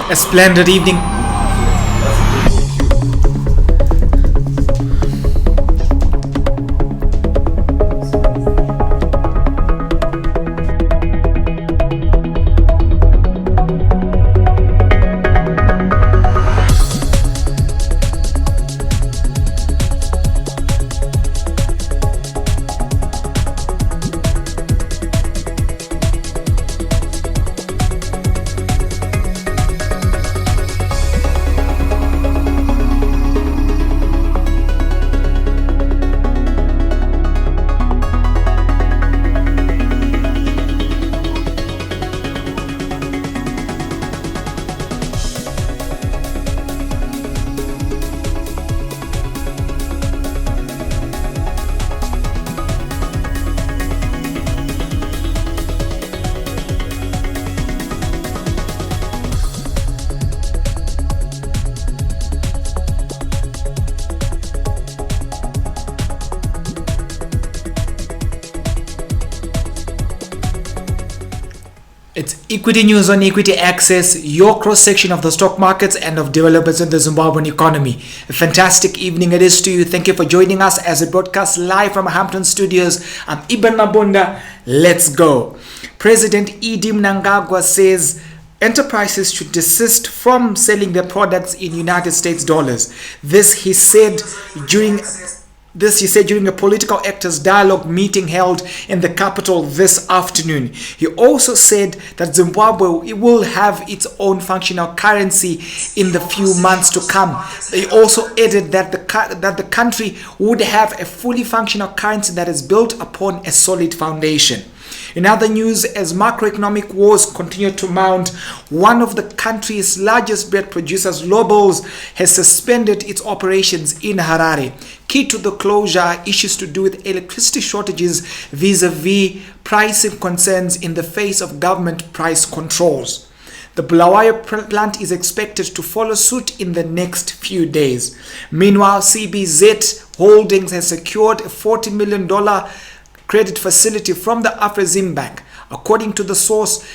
a splendid evening. It's Equity News on Equity Access, your cross-section of the stock markets and of developers in the Zimbabwean economy. A fantastic evening it is to you. Thank you for joining us as we broadcast live from Hampton Studios. I'm Ibn Mabunda. Let's go. President Edi Mnangagwa says enterprises should desist from selling their products in United States dollars. This he said during a political actors dialogue meeting held in the capital this afternoon. He also said that Zimbabwe will have its own functional currency in the few months to come. He also added that the country would have a fully functional currency that is built upon a solid foundation. In other news, as macroeconomic woes continue to mount, one of the country's largest bread producers, Lobos, has suspended its operations in Harare. Key to the closure are issues to do with electricity shortages vis-a-vis pricing concerns in the face of government price controls. The Bulawayo plant is expected to follow suit in the next few days. Meanwhile, CBZ Holdings has secured a $40 million credit facility from the Afrexim Bank. According to the source,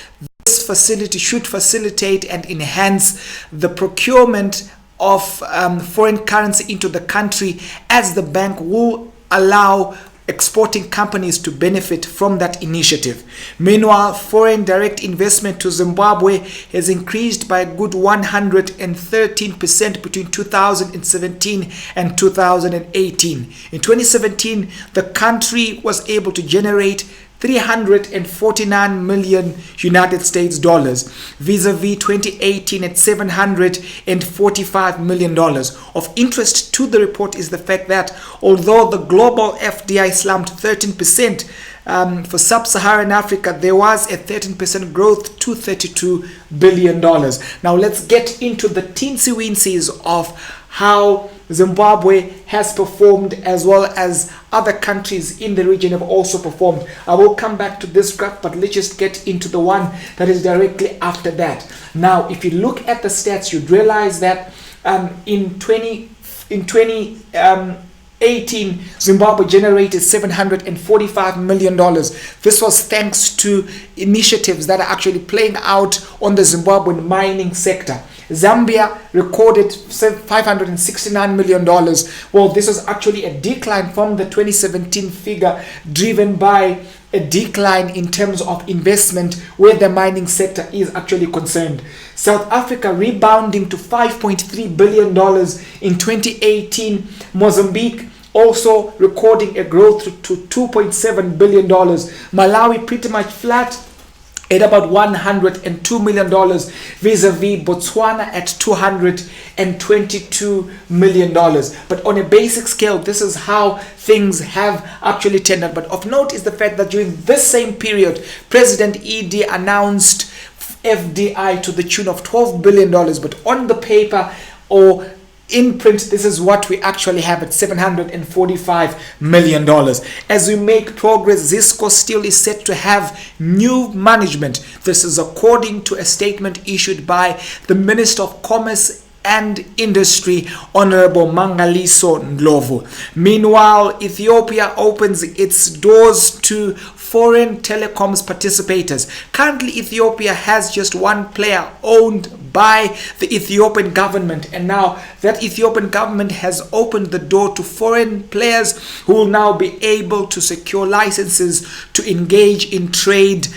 this facility should facilitate and enhance the procurement of foreign currency into the country, as the bank will allow exporting companies to benefit from that initiative. Meanwhile, foreign direct investment to Zimbabwe has increased by a good 113% between 2017 and 2018. In 2017, the country was able to generate 349 million United States dollars vis-a-vis 2018 at $745 million. Of interest to the report is the fact that although the global FDI slumped 13%, for sub-Saharan Africa, there was a 13% growth to $32 billion. Now let's get into the teensy-weенsies of how Zimbabwe has performed, as well as other countries in the region have also performed. I will come back to this graph, but let's just get into the one that is directly after that. Now, if you look at the stats, you'd realize that in 2018, Zimbabwe generated $745 million. This was thanks to initiatives that are actually playing out on the Zimbabwean mining sector. Zambia recorded $569 million. Well, this was actually a decline from the 2017 figure, driven by a decline in terms of investment where the mining sector is actually concerned. South Africa rebounding to $5.3 billion in 2018. Mozambique also recording a growth to $2.7 billion. Malawi pretty much flat at about $102 million vis-a-vis Botswana at $222 million. But on a basic scale, this is how things have actually turned out. But of note is the fact that during this same period, President Edi announced FDI to the tune of $12 billion. But on the paper, or in print, this is what we actually have at $745 million. As we make progress, Zisco still is set to have new management. This is according to a statement issued by the Minister of Commerce and Industry, Honorable Mangaliso Ndlovu. Meanwhile, Ethiopia opens its doors to foreign telecoms participators. Currently, Ethiopia has just one player owned by the Ethiopian government. And now that Ethiopian government has opened the door to foreign players who will now be able to secure licenses to engage in trade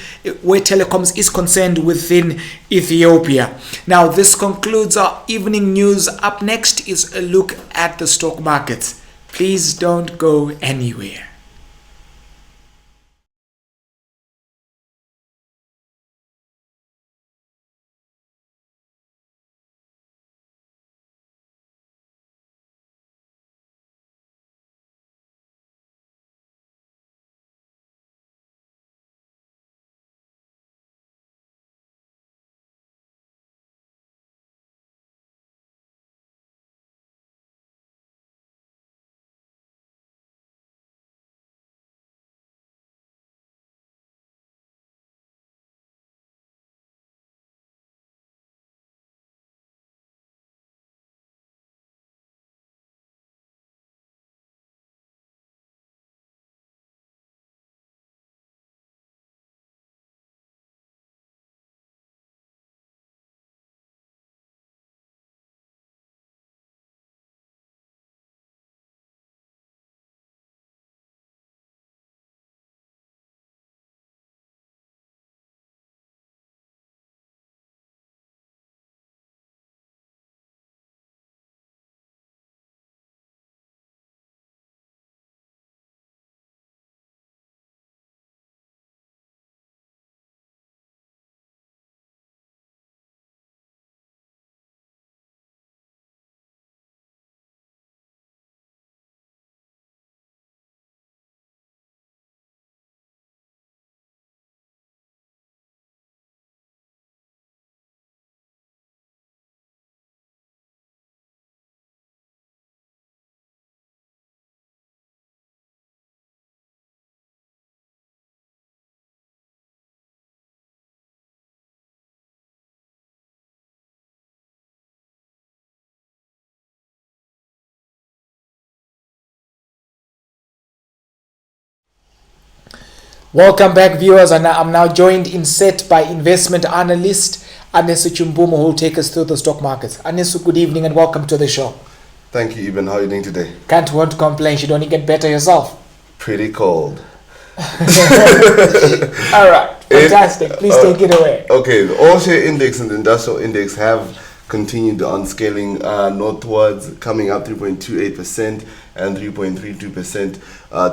where telecoms is concerned within Ethiopia. Now, this concludes our evening news. Up next is a look at the stock markets. Please don't go anywhere. Welcome back, viewers, and I'm now joined in set by investment analyst Anesu Chumbumo, who will take us through the stock markets. Anesu, good evening and welcome to the show. Thank you, Eben. How are you doing today? Can't want to complain. Should only get better yourself. Pretty cold. All right, fantastic. Please take it away. Okay, the all-share index and the industrial index have continued on scaling northwards, coming up 3.28% and 3.32%.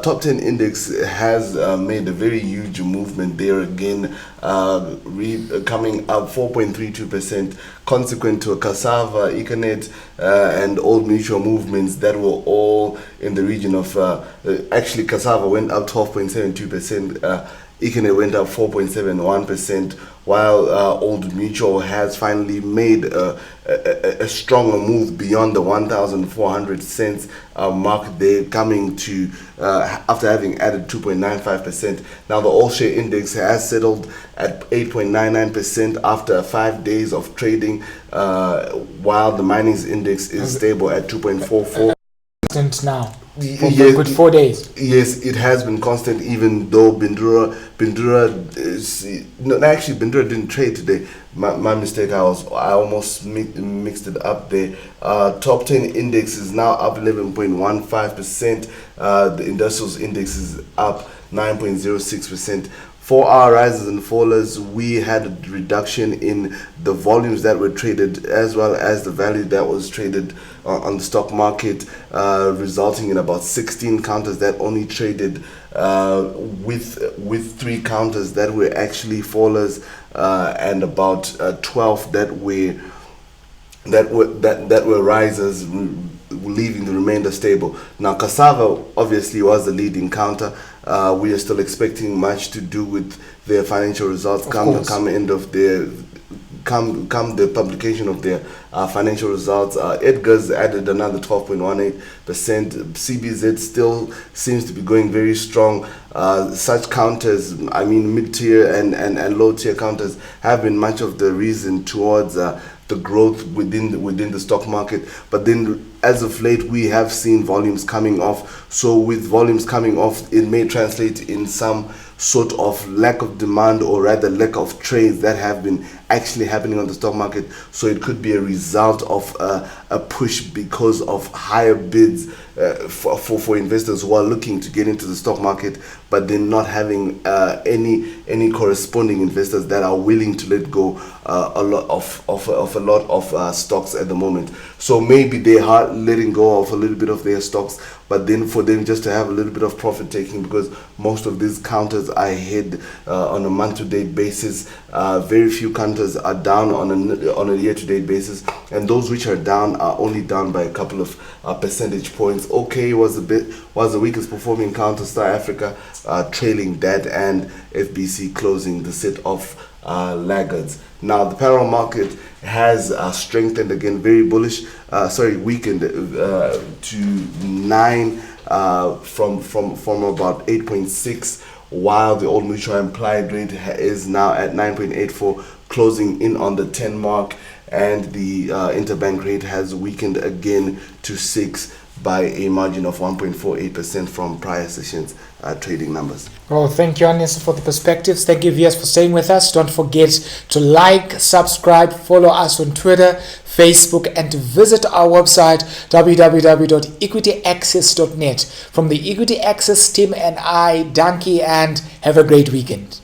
Top 10 index has made a very huge movement there again, coming up 4.32%, consequent to a cassava, Econet, and Old Mutual movements that were all in the region of, actually cassava went up 12.72%, Econet went up 4.71%, while Old Mutual has finally made a stronger move beyond the 1,400 cents mark there, coming to after having added 2.95%. Now the all-share index has settled at 8.99% after 5 days of trading, while the mining's index is stable at 2.44%. Now for a good 4 days. Yes, it has been constant, even though Bindura didn't trade today. My mistake. I almost mixed it up there. Top 10 index is now up 11.15%. The industrials index is up 9.06%. For our rises and fallers, we had a reduction in the volumes that were traded as well as the value that was traded on the stock market, resulting in about 16 counters that only traded, with 3 counters that were actually fallers, and about 12 that were risers, leaving the remainder stable. Now cassava obviously was the leading counter. We are still expecting much to do with their financial results come the publication of their financial results. Edgar's added another 12.18%. CBZ still seems to be going very strong. Such counters, I mean mid-tier and low-tier counters, have been much of the reason towards the growth within the stock market. But then as of late, we have seen volumes coming off. So with volumes coming off, it may translate in some sort of lack of demand, or rather lack of trades that have been actually happening on the stock market. So it could be a result of a push because of higher bids for investors who are looking to get into the stock market, but they're not having any corresponding investors that are willing to let go a lot of stocks at the moment. So maybe they are letting go of a little bit of their stocks, but then for them just to have a little bit of profit taking, because most of these counters are ahead on a month-to-date basis. Very few counters are down on a year-to-date basis, and those which are down are only down by a couple of percentage points. OK was the weakest performing counter, South Africa trailing that, and FBC closing the set of laggards. Now the parallel market has strengthened again, very bullish. Weakened to 9 from about 8.6, while the old mutual implied rate is now at 9.84, closing in on the 10 mark, and the interbank rate has weakened again to 6 by a margin of 1.48% from prior sessions trading numbers. Well, thank you, Anis, for the perspectives. Thank you, viewers, for staying with us. Don't forget to like, subscribe, follow us on Twitter, Facebook, and to visit our website, www.equityaccess.net. From the Equity Access team and I, Danky, and have a great weekend.